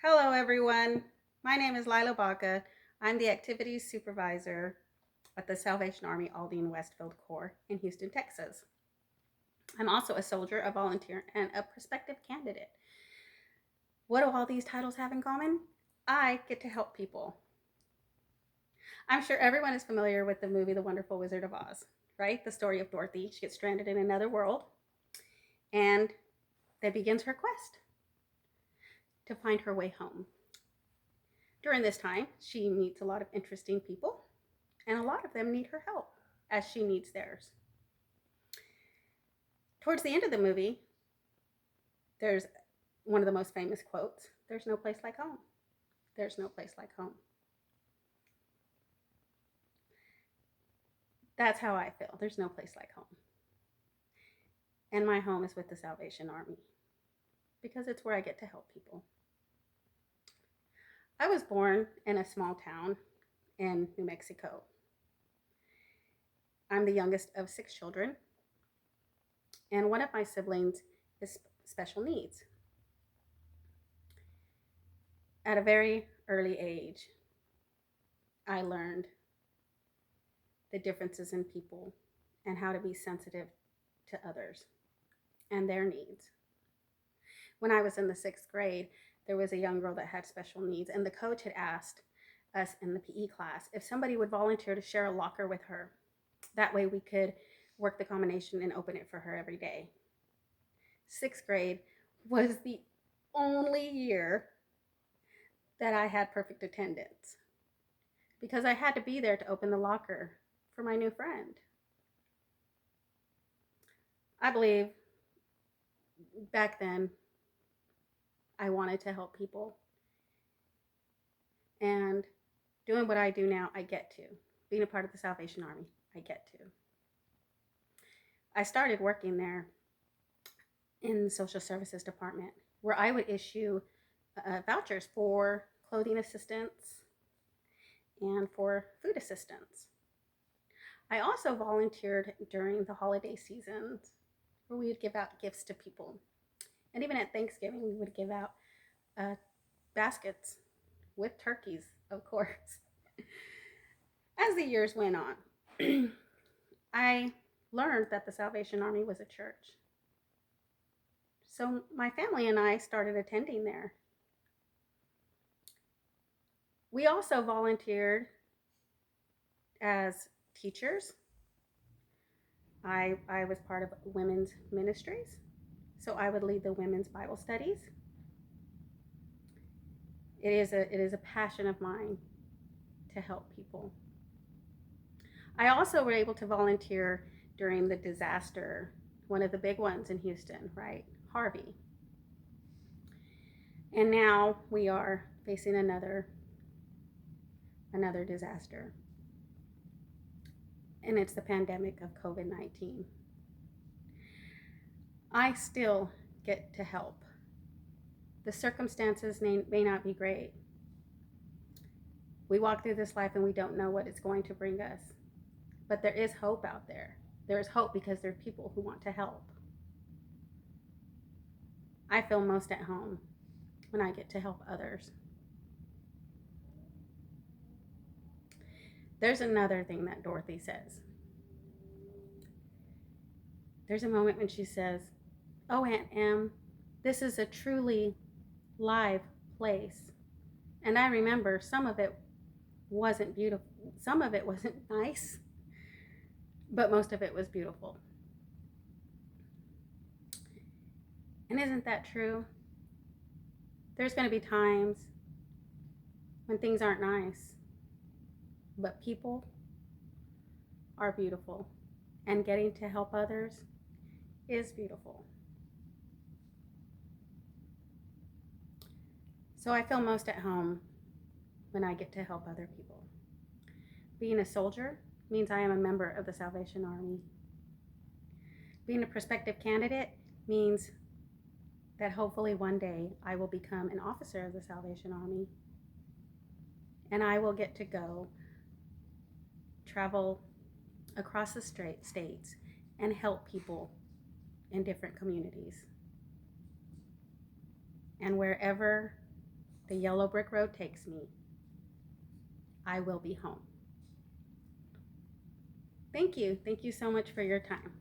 Hello, everyone. My name is Lila Baca. I'm the activities supervisor at the Salvation Army Aldine Westfield Corps in Houston, Texas. I'm also a soldier, a volunteer, and a prospective candidate. What do all these titles have in common? I get to help people. I'm sure everyone is familiar with the movie The Wonderful Wizard of Oz, right? The story of Dorothy. She gets stranded in another world, and that begins her quest to find her way home. During this time, she meets a lot of interesting people, and a lot of them need her help as she needs theirs. Towards the end of the movie, there's one of the most famous quotes: "There's no place like home. There's no place like home." That's how I feel. There's no place like home. And my home is with the Salvation Army because it's where I get to help people. I was born in a small town in New Mexico. I'm the youngest of 6 children, and one of my siblings is special needs. At a very early age, I learned the differences in people and how to be sensitive to others and their needs. When I was in the 6th grade, there was a young girl that had special needs, and the coach had asked us in the PE class if somebody would volunteer to share a locker with her. That way we could work the combination and open it for her every day. 6th grade was the only year that I had perfect attendance because I had to be there to open the locker for my new friend. I believe back then I wanted to help people, and doing what I do now, I get to. Being a part of the Salvation Army, I get to. I started working there in the social services department where I would issue vouchers for clothing assistance and for food assistance. I also volunteered during the holiday seasons where we would give out gifts to people. And even at Thanksgiving, we would give out uh, baskets with turkeys, of course. As the years went on, I learned that the Salvation Army was a church. So my family and I started attending there. We also volunteered as teachers. I was part of women's ministries, so I would lead the women's Bible studies. It is a passion of mine to help people. I also were able to volunteer during the disaster, one of the big ones in Houston, right? Harvey. And now we are facing another disaster. And it's the pandemic of COVID-19. I still get to help. The circumstances may not be great. We walk through this life and we don't know what it's going to bring us. But there is hope out there. There is hope because there are people who want to help. I feel most at home when I get to help others. There's another thing that Dorothy says. There's a moment when she says, "Oh, Aunt Em, this is a truly live place." And I remember some of it wasn't beautiful, some of it wasn't nice, but most of it was beautiful. And isn't that true? There's going to be times when things aren't nice, but people are beautiful, and getting to help others is beautiful. So I feel most at home when I get to help other people. Being a soldier means I am a member of the Salvation Army. Being a prospective candidate means that hopefully one day I will become an officer of the Salvation Army, and I will get to go travel across the states and help people in different communities. And wherever the yellow brick road takes me, I will be home. Thank you. Thank you so much for your time.